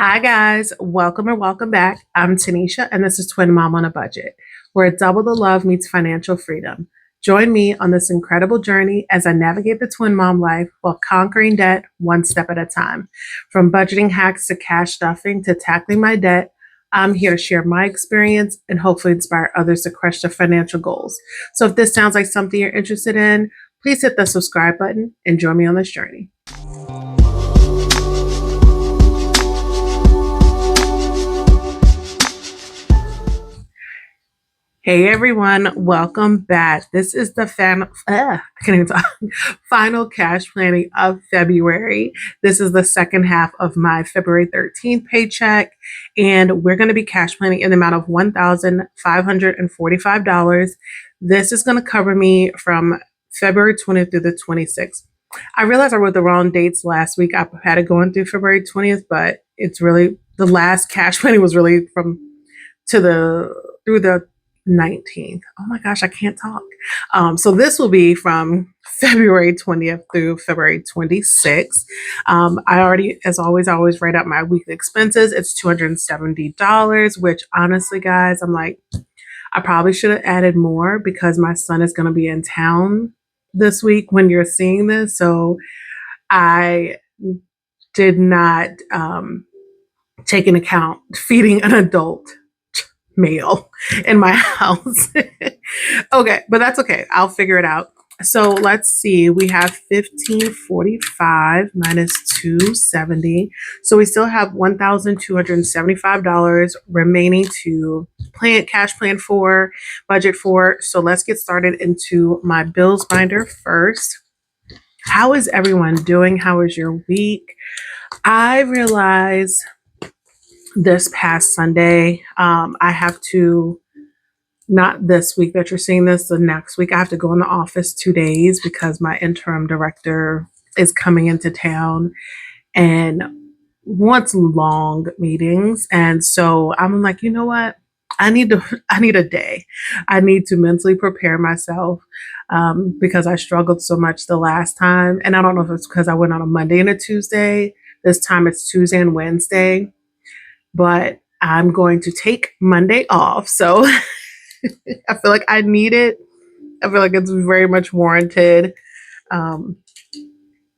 Hi guys, welcome or welcome back. I'm Tanisha and this is Twin Mom on a Budget, where double the love meets financial freedom. Join me on this incredible journey as I navigate the twin mom life while conquering debt one step at a time. From budgeting hacks to cash stuffing to tackling my debt, I'm here to share my experience and hopefully inspire others to crush their financial goals. So if this sounds like something you're interested in, please hit the subscribe button and join me on this journey. Hey everyone, welcome back. This is the I can't even talk. Final cash planning of February. This is the second half of my February 13th paycheck, and we're going to be cash planning in the amount of $1,545. This is going to cover me from February 20th through the 26th. I realized I wrote the wrong dates last week. I had it going through February 20th, but it's really the last cash planning was really from to the through the 19th. Oh my gosh, I can't talk. So this will be from February 20th through February 26th. I already, as always, I always write out my weekly expenses. It's $270, which honestly, guys, I'm like, I probably should have added more because my son is going to be in town this week when you're seeing this. So I did not take into account feeding an adult male in my house. Okay, but that's okay. I'll figure it out. So let's see. We have 1545 minus 270. So we still have $1,275 remaining to cash plan for, budget for. So let's get started into my bills binder first. How is everyone doing? How is your week? I realize this past Sunday, I have to, not this week that you're seeing this, the next week, I have to go in the office 2 days because my interim director is coming into town and wants long meetings. And so I'm like, you know what? I need a day. I need to mentally prepare myself because I struggled so much the last time. And I don't know if it's because I went on a Monday and a Tuesday. This time it's Tuesday and Wednesday. But I'm going to take Monday off. So I feel like I need it. I feel like it's very much warranted.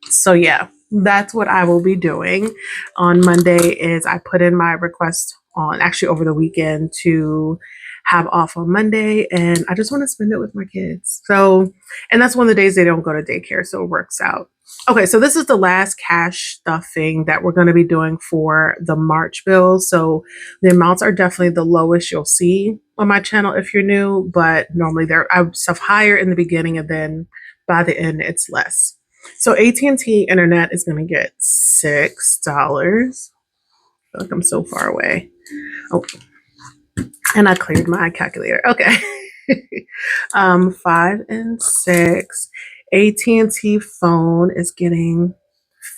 So yeah, that's what I will be doing on Monday is I put in my request on actually over the weekend to have off on Monday, and I just want to spend it with my kids. So, and that's one of the days they don't go to daycare, so it works out. Okay, so this is the last cash stuffing that we're going to be doing for the March bill. So the amounts are definitely the lowest you'll see on my channel if you're new, but normally I stuff higher in the beginning and then by the end it's less. So AT&T internet is going to get $6. I feel like I'm so far away. Oh, and I cleared my calculator. Okay. 5 and 6. AT&T phone is getting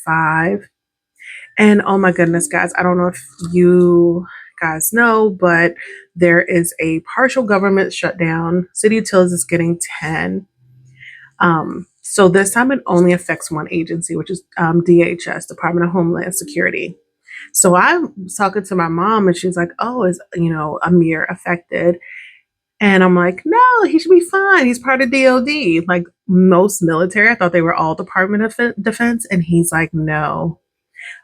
5. And oh my goodness, guys, I don't know if you guys know, but there is a partial government shutdown. City Utilities is getting 10. So this time it only affects one agency, which is DHS, Department of Homeland Security. So I was talking to my mom and she's like, oh, is, Amir affected? And I'm like, no, he should be fine. He's part of DOD. Like most military, I thought they were all Department of Defense. And he's like, no.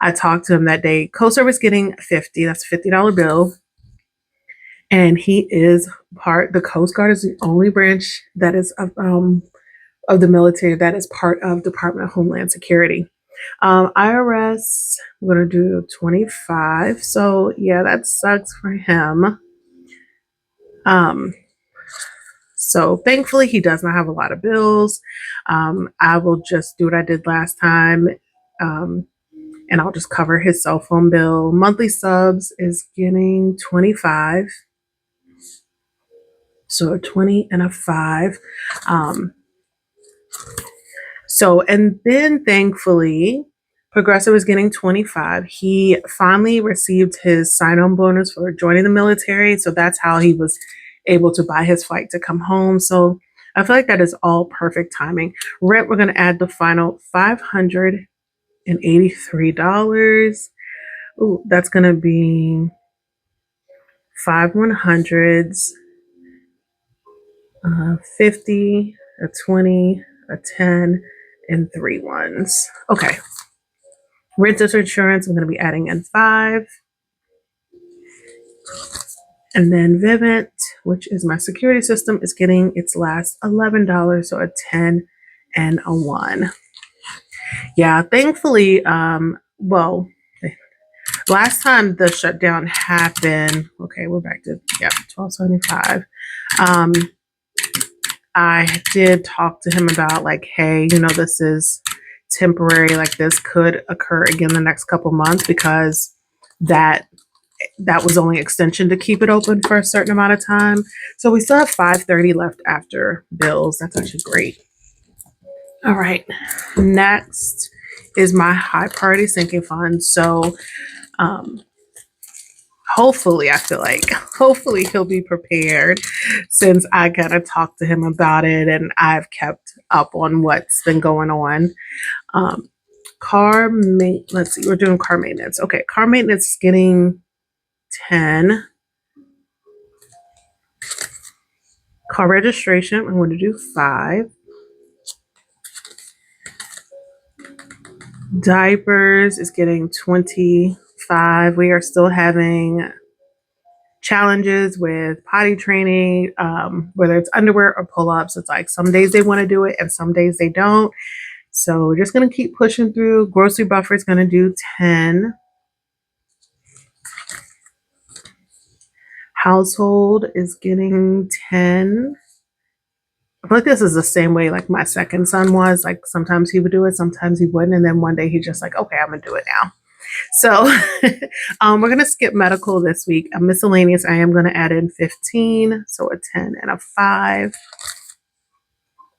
I talked to him that day. Coast Service getting 50. That's a $50 bill. And he is the Coast Guard is the only branch that is of the military that is part of Department of Homeland Security. IRS, we're going to do 25. So yeah, that sucks for him. So thankfully he does not have a lot of bills. I will just do what I did last time. And I'll just cover his cell phone bill. Monthly subs is getting 25. So a 20 and a 5. So, and then thankfully, Progressive is getting 25. He finally received his sign-on bonus for joining the military. So that's how he was able to buy his flight to come home. So I feel like that is all perfect timing. Rent, we're going to add the final $583. Ooh, that's going to be 5 100s, 50, a 20, a 10, and 3 1s. Okay. Renters insurance, I'm going to be adding in 5. And then Vivint, which is my security system, is getting its last $11, so a 10 and a 1. Yeah, thankfully, well, last time the shutdown happened, okay, we're back to 1275. I did talk to him about like, hey, this is temporary, like this could occur again the next couple months, because that was only extension to keep it open for a certain amount of time. So we still have 530 left after bills. That's actually great. All right. Next is my high priority sinking fund. So hopefully, I feel like hopefully he'll be prepared, since I kind of talked to him about it and I've kept up on what's been going on. Let's see, we're doing car maintenance. Okay, car maintenance is getting 10. Car registration, I'm going to do 5. Diapers is getting 25. We are still having challenges with potty training, whether it's underwear or pull-ups. It's like some days they want to do it and some days they don't. So we're just going to keep pushing through. Grocery buffer is going to do 10. Household is getting 10. I feel like this is the same way like my second son was. Like sometimes he would do it, sometimes he wouldn't. And then one day he's just like, okay, I'm going to do it now. So we're going to skip medical this week. A miscellaneous, I am going to add in 15. So a 10 and a 5.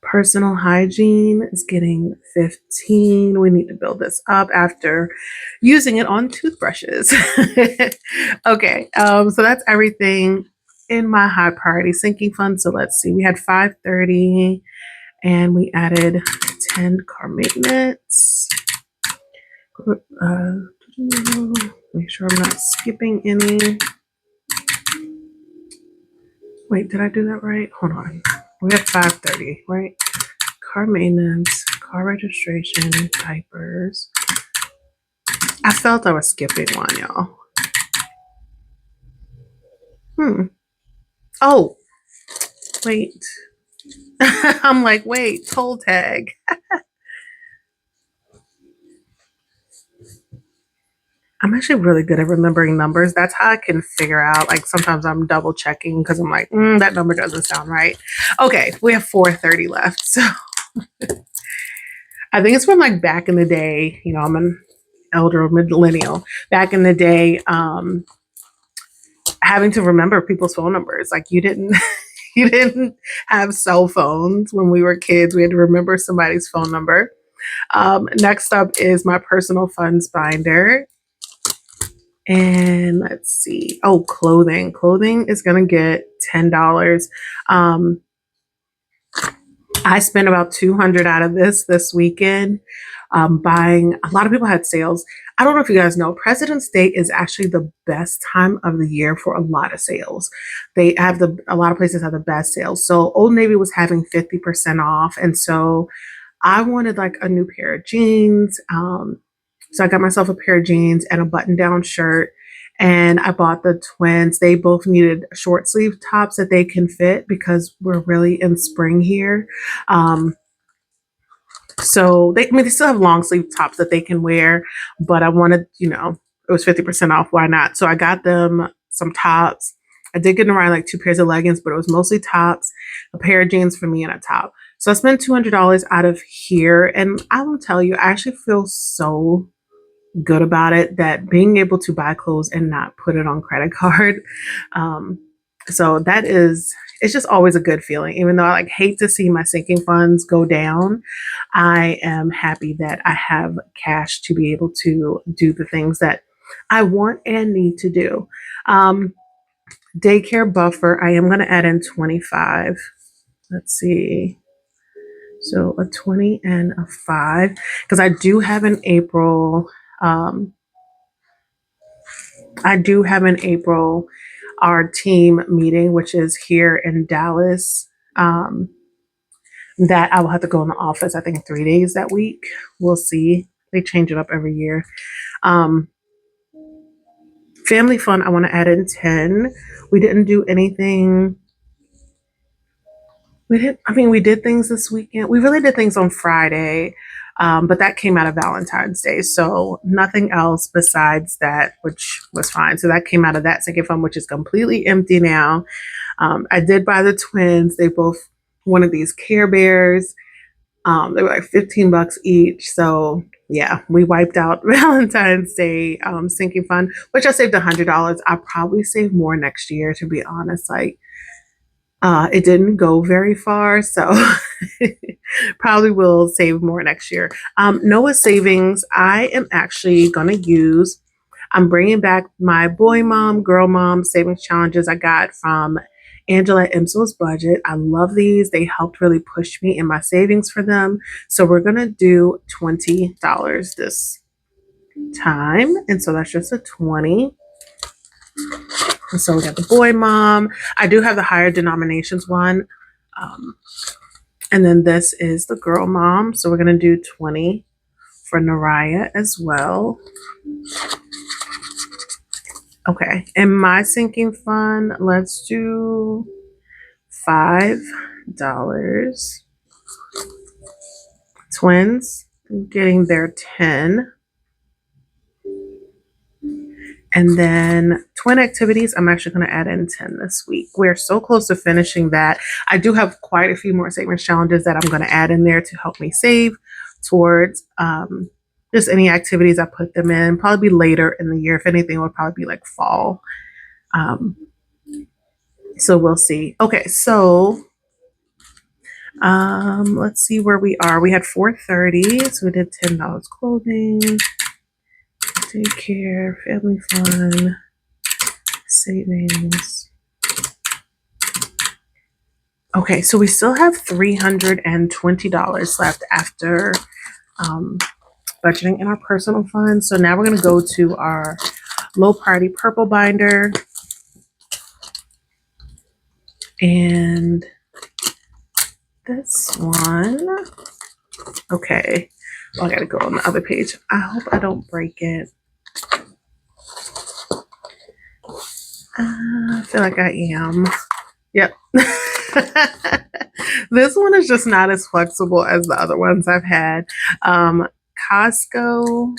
Personal hygiene is getting 15. We need to build this up after using it on toothbrushes. Okay, so that's everything in my high priority sinking fund. So let's see, we had 530 and we added 10 car maintenance. Make sure I'm not skipping any. Wait, did I do that right? Hold on. We have 530, right? Car maintenance, car registration, diapers. I felt I was skipping one, y'all. Oh, wait. I'm like, wait, toll tag. I'm actually really good at remembering numbers. That's how I can figure out. Like sometimes I'm double checking because I'm like, that number doesn't sound right. Okay, we have 430 left. So I think it's from like back in the day. I'm an elder millennial. Back in the day, having to remember people's phone numbers. Like you didn't have cell phones when we were kids. We had to remember somebody's phone number. Next up is my personal funds binder. And let's see. Oh, clothing. Clothing is going to get $10. I spent about 200 out of this weekend buying. A lot of people had sales. I don't know if you guys know, President's Day is actually the best time of the year for a lot of sales. A lot of places have the best sales. So Old Navy was having 50% off. And so I wanted like a new pair of jeans. So I got myself a pair of jeans and a button down shirt. And I bought the twins. They both needed short sleeve tops that they can fit because we're really in spring here. So they still have long sleeve tops that they can wear, but I wanted, it was 50% off. Why not? So I got them some tops. I did get around like 2 pairs of leggings, but it was mostly tops, a pair of jeans for me and a top. So I spent $200 out of here. And I will tell you, I actually feel so good about it, that being able to buy clothes and not put it on credit card. So it's just always a good feeling. Even though I like hate to see my sinking funds go down, I am happy that I have cash to be able to do the things that I want and need to do. Daycare buffer, I am going to add in 25. Let's see. So a 20 and a 5, because I do have an April I do have in April our team meeting, which is here in Dallas. Um, that I will have to go in the office, I think 3 days that week. We'll see. They change it up every year. Um, family fun, I want to add in 10. We didn't do anything. We did things this weekend. We really did things on Friday, but that came out of Valentine's Day. So nothing else besides that, which was fine. So that came out of that sinking fund, which is completely empty now. I did buy the twins. They both wanted these Care Bears. They were like $15 each. So yeah, we wiped out Valentine's Day sinking fund, which I saved $100. I'll probably save more next year, to be honest. Like it didn't go very far, so probably will save more next year. Noah savings, I am actually gonna use. I'm bringing back my boy mom, girl mom savings challenges I got from Angela Imsel's budget. I love these. They helped really push me in my savings for them. So we're gonna do $20 this time, and so that's just a 20. And so we got the boy mom. I do have the higher denominations one. Um, and then this is the girl mom. So we're going to do 20 for Naraya as well. Okay. And my sinking fund, let's do $5. Twins getting their 10. And then twin activities, I'm actually going to add in 10 this week. We're so close to finishing that. I do have quite a few more savings challenges that I'm going to add in there to help me save towards just any activities I put them in. Probably be later in the year. If anything, it would probably be like fall. So we'll see. Okay, so let's see where we are. We had 430, so we did $10 clothing, daycare, family fun, savings. Okay, so we still have $320 left after budgeting in our personal funds. So now we're going to go to our low priority purple binder. And this one, okay, well, I got to go on the other page. I hope I don't break it. I feel like I am. Yep. This one is just not as flexible as the other ones I've had. Costco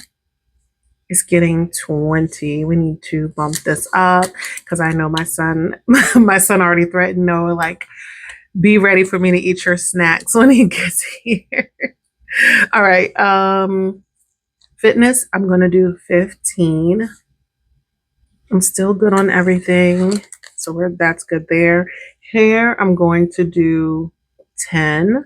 is getting 20. We need to bump this up because I know my son already threatened Noah, like, be ready for me to eat your snacks when he gets here. All right. Fitness, I'm gonna do 15. I'm still good on everything. So that's good there. Hair, I'm going to do 10.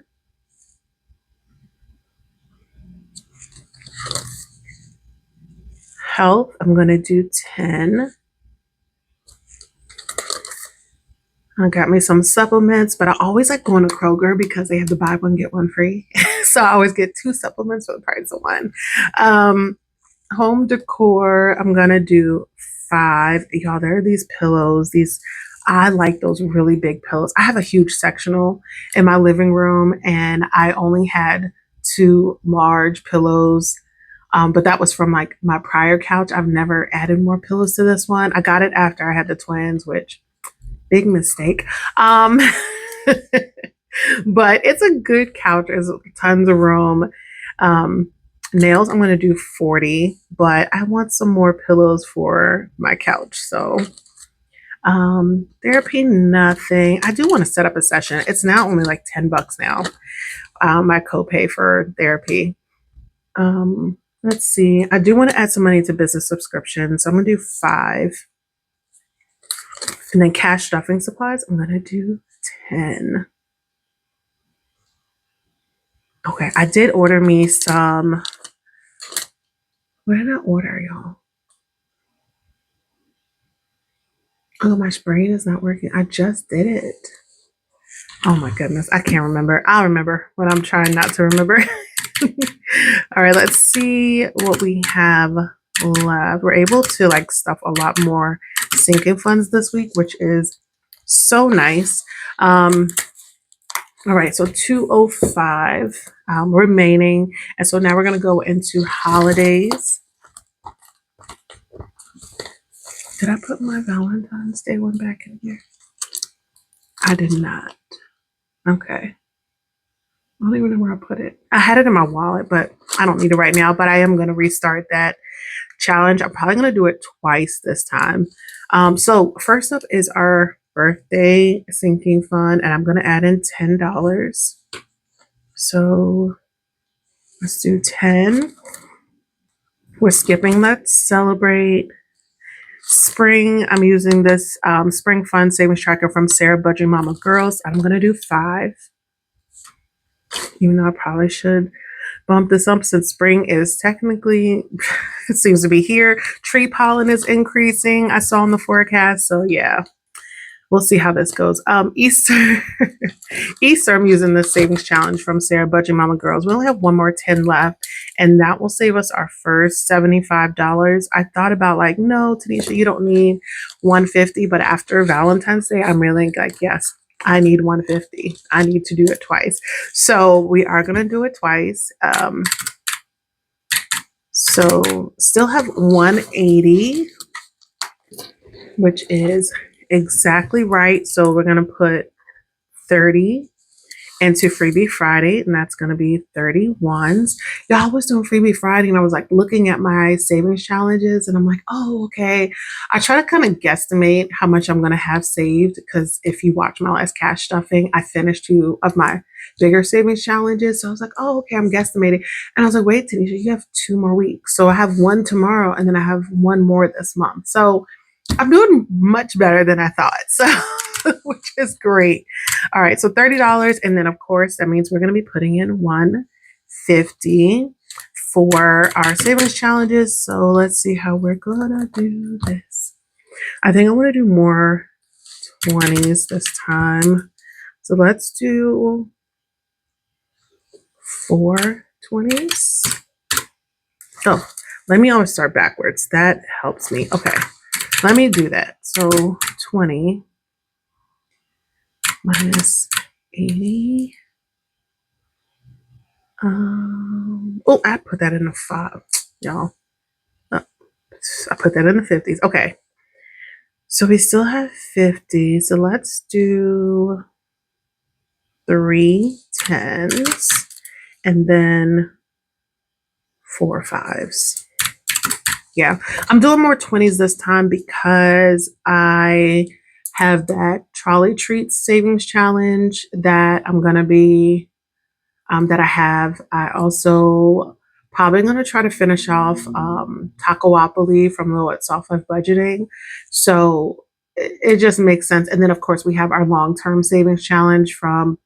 Health, I'm going to do 10. I got me some supplements, but I always like going to Kroger because they have the buy one, get one free. So I always get 2 supplements for the price of one. Home decor, I'm going to do 5. Y'all, there are these pillows. I like those really big pillows. I have a huge sectional in my living room, and I only had 2 large pillows. But that was from like my prior couch. I've never added more pillows to this one. I got it after I had the twins, which big mistake. But it's a good couch. There's tons of room. Nails, I'm going to do 40, but I want some more pillows for my couch. So therapy, nothing. I do want to set up a session. It's now only like $10 now. My copay for therapy. Let's see. I do want to add some money to business subscriptions. So I'm going to do 5. And then cash stuffing supplies, I'm going to do 10. Okay, I did order me some. What did I order, y'all? Oh, my brain is not working. I just did it. Oh my goodness, I can't remember. I'll remember when I'm trying not to remember. All right, let's see what we have left. We're able to like stuff a lot more sinking funds this week, which is so nice. All right, so 205 remaining. And so now we're going to go into holidays. Did I put my Valentine's Day one back in here? I did not. Okay. I don't even know where I put it. I had it in my wallet, but I don't need it right now. But I am going to restart that challenge. I'm probably going to do it twice this time. So first up is our birthday sinking fund, and I'm going to add in $10. So let's do 10. We're skipping Let's Celebrate Spring. I'm using this Spring Fund Savings Tracker from Sarah Budget Mama Girls. I'm going to do 5. Even though I probably should bump this up since spring is technically, it seems to be here. Tree pollen is increasing. I saw in the forecast. So yeah, we'll see how this goes. Easter, Easter, I'm using this savings challenge from Sarah Budget Mama Girls. We only have one more 10 left, and that will save us our first $75. I thought about like, no, Tanisha, you don't need 150, but after Valentine's Day, I'm really like, yes, I need 150. I need to do it twice. So we are going to do it twice. So still have 180, which is exactly right. So we're going to put 30 into Freebie Friday, and that's going to be 31s. Y'all was doing Freebie Friday, and I was like looking at my savings challenges, and I'm like, oh, okay. I try to kind of guesstimate how much I'm going to have saved, because if you watch my last cash stuffing, I finished 2 of my bigger savings challenges. So I was like, oh, okay, I'm guesstimating. And I was like, wait, Tanisha, you have 2 more weeks. So I have 1 tomorrow, and then I have 1 more this month. So I'm doing much better than I thought. So, which is great. All right, so $30, and then of course that means we're going to be putting in 150 for our savings challenges. So let's see how we're gonna do this. I think I want to do more 20s this time. So let's do 4 20s. Oh, let me always start backwards. That helps me. Okay, let me do that. So 20 minus 80. Oh, I put that in the 5, y'all. Oh, I put that in the 50s. Okay. So we still have 50. So let's do 3 10s and then 4 5s. Yeah, I'm doing more 20s this time because I have that trolley treats savings challenge that I'm going to be that I have. I also probably going to try to finish off Tacowopoly from Low at Soft Life Budgeting. So it just makes sense. And then, of course, we have our long-term savings challenge from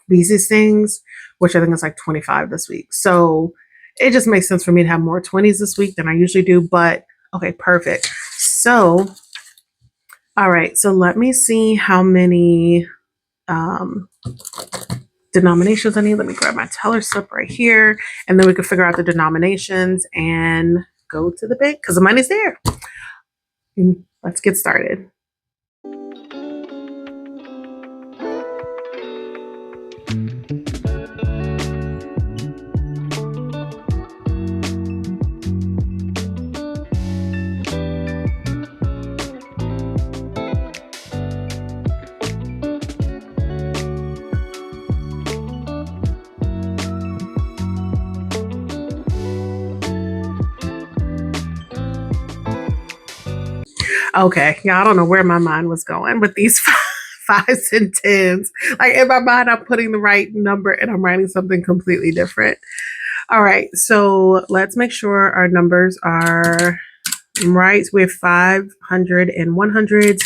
Beezy's Things, which I think is like 25 this week. So it just makes sense for me to have more 20s this week than I usually do. But okay, perfect. So, all right. So let me see how many denominations I need. Let me grab my teller slip right here, and then we can figure out the denominations and go to the bank because the money's there. And let's get started. Okay, yeah, I don't know where my mind was going with these 5s and 10s. Like in my mind, I'm putting the right number and I'm writing something completely different. All right, so let's make sure our numbers are right. We have 500 and 100s,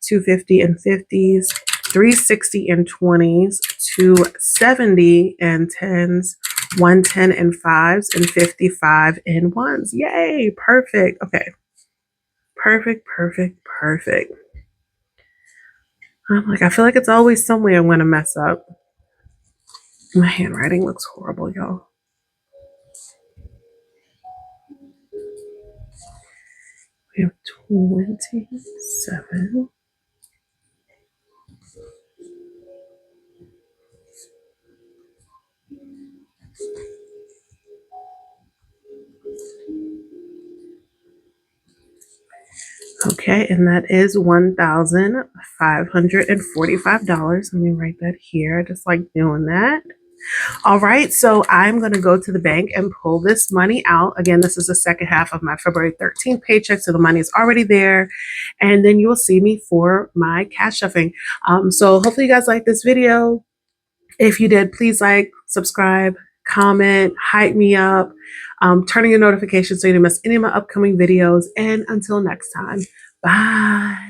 250 and 50s, 360 and 20s, 270 and 10s, 110 and 5s, and 55 and 1s. Yay, perfect. Okay. Perfect, perfect, perfect. I'm like, I feel like it's always somewhere I'm going to mess up. My handwriting looks horrible, y'all. We have 27. Okay, and that is $1,545. Let me write that here. I just like doing that. All right, so I'm going to go to the bank and pull this money out. Again, this is the second half of my February 13th paycheck, so the money is already there. And then you will see me for my cash stuffing. So hopefully you guys like this video. If you did, please like, subscribe, comment, hype me up, turn on your notifications so you don't miss any of my upcoming videos. And until next time, bye.